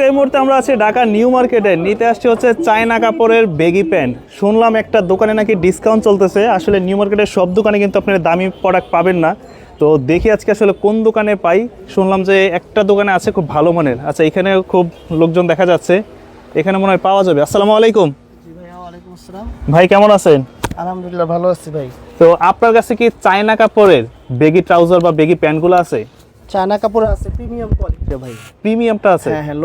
এই মুহূর্তে আমরা আছি ঢাকা নিউ মার্কেটে, নিতে আসছি হচ্ছে চায়না কাপড়ের বেগি প্যান্ট। শুনলাম একটা দোকানে নাকি ডিসকাউন্ট চলতেছে। আসলে নিউ মার্কেটের সব দোকানে কিন্তু আপনারা দামি প্রোডাক্ট পাবেন না, তো দেখি আজকে আসলে কোন দোকানে পাই। শুনলাম যে একটা দোকানে আছে খুব ভালো মানের। আচ্ছা, এখানে খুব লোকজন দেখা যাচ্ছে, এখানে মনে হয় পাওয়া যাবে। আসসালামু আলাইকুম। ভাই কেমন আছেন? আলহামদুলিল্লাহ ভালো আছি ভাই। তো আপনার কাছে কি চায়না কাপড়ের বেগি ট্রাউজার বা বেগি প্যান্টগুলো আছে? চায়না কাপড় আছে, প্রিমিয়াম কোয়ালিটি ভাই। প্রিমিয়ামটা আছে? হ্যাঁ হ্যাঁ,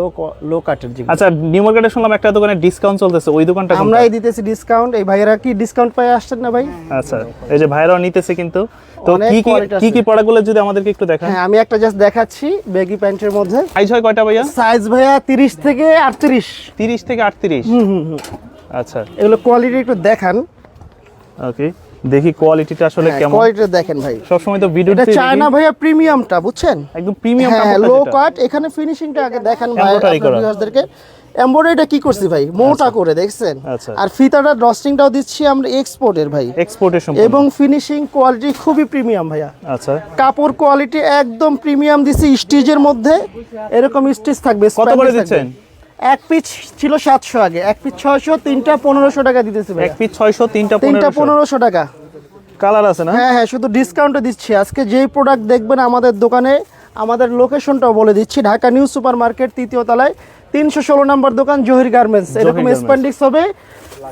লো কাটের যেগুলো। আচ্ছা, নিউ মার্কেটে শুনলাম একটা দোকানে ডিসকাউন্ট চলতেছে, ওই দোকানটা কোনটা? আমরাই দিতেছি ডিসকাউন্ট। এই ভাইয়েরা কি ডিসকাউন্ট পায় আসছেন না ভাই? আচ্ছা, এই যে ভাইরাও নিতেছে কিন্তু। তো অনেক কি quality আছে। কি প্রোডাক্টগুলো যদি আমাদেরকে একটু দেখান। হ্যাঁ, আমি একটা জাস্ট দেখাচ্ছি বেগি প্যান্টের মধ্যে। সাইজ হয় কয়টা ভাইয়া? সাইজ ভাইয়া 30 থেকে 38। 30 থেকে 38। আচ্ছা, এগুলো কোয়ালিটি একটু দেখান। ওকে, দেখি কোয়ালিটিটা আসলে কেমন। কোয়ালিটি দেখেন ভাই। সব সময় তো ভিডিওতে এটা চায়না ভাইয়া প্রিমিয়ামটা, বুঝছেন? একদম প্রিমিয়াম হ্যাঁ, কাপড়টা লো যেটা। কাট। এখানে ফিনিশিংটা আগে দেখেন ভাই, Embroidery করা। আপনাদের ভিউয়ারদেরকে। এমব্রয়ডারিটা কি করছি ভাই, মোটা করে দেখছেন। আচ্ছা। আর ফিতাটা ডস্টিংটাও দিচ্ছি আমরা এক্সপোর্টের ভাই, এক্সপোর্টের সম্পূর্ণ। এবং ফিনিশিং কোয়ালিটি খুবই প্রিমিয়াম ভাইয়া। আচ্ছা, কাপড় কোয়ালিটি একদম প্রিমিয়াম দিছি। স্টিচের মধ্যে এরকম স্টিচ থাকবে। কত করে স্প্যানিশ দিচ্ছেন? থাকবে। এক পিস ছিল 700 আগে, এক পিস 600, তিনটা 1500 টাকা দিতেছি ভাই। এক পিস 600, তিনটা তিনটা 1500। 1500 টাকা। কালার আছে না? হ্যাঁ হ্যাঁ, শুধু ডিসকাউন্টে দিচ্ছি। আজকে যেই প্রোডাক্ট দেখবেন আমাদের দোকানে, আমাদের লোকেশনটাও বলে দিচ্ছি, ঢাকা নিউ সুপার মার্কেট 3য় তলায় 316 নম্বর দোকান, জহির গার্মেন্টস। এরকম গার্মেন্টস। স্প্যান্ডিক্স হবে,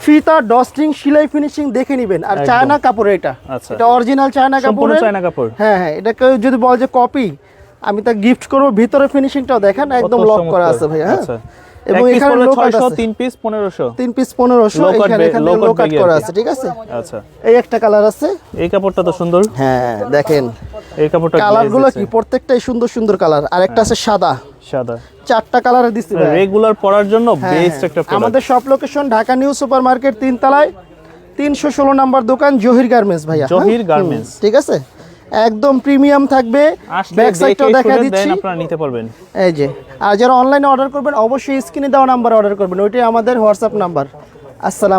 ফিতা ডস্টিং সেলাই ফিনিশিং দেখে নেবেন। আর চায়না কাপড় এটা, আচ্ছা। এটা অরিজিনাল চায়না সম্পূর্ণ কাপড়। চায়না কাপড়। হ্যাঁ হ্যাঁ, এটা কেউ যদি বলে যে কপি, আমি তা গিফট করব। ভিতরে ফিনিশিংটাও দেখেন, একদম কত লক করা চমৎকার। আছে ভাই। হ্যাঁ, আচ্ছা। এবং এক পিস এখানে পড়বে লো কাট 600, আছে। 3 পিস 1500। 3 পিস 1500। Low cut এখানে low cut লো কাট বেগি করা আর কি। আছে, ঠিক আছে। আচ্ছা, এই একটা কালার আছে। এই কাপড়টা তো সুন্দর। হ্যাঁ দেখেন, এই কাপড়টা কালারগুলো কি প্রত্যেকটাই সুন্দর সুন্দর কালার। আর একটা আছে সাদা, সাদা। 4টা কালারে দিচ্ছি ভাই। রেগুলার পরার জন্য হ্যাঁ, বেস্ট একটা প্রোডাক্ট। আমাদের সব location Dhaka new super market 3 তলায় 316 নম্বর দোকান, জহির গার্মেন্টস ভাইয়া। জহির গার্মেন্টস। ঠিক আছে, একদম প্রিমিয়াম থাকবে। ব্যাক সাইডটাও দেখা দিচ্ছি, আপনারা নিতে পারবেন। এই যে। আর যারা অনলাইনে অর্ডার করবেন অবশ্যই স্ক্রিনে দেওয়া নাম্বার অর্ডার করবেন, ওইটাই আমাদের হোয়াটসঅ্যাপ নাম্বার। আসসালাম।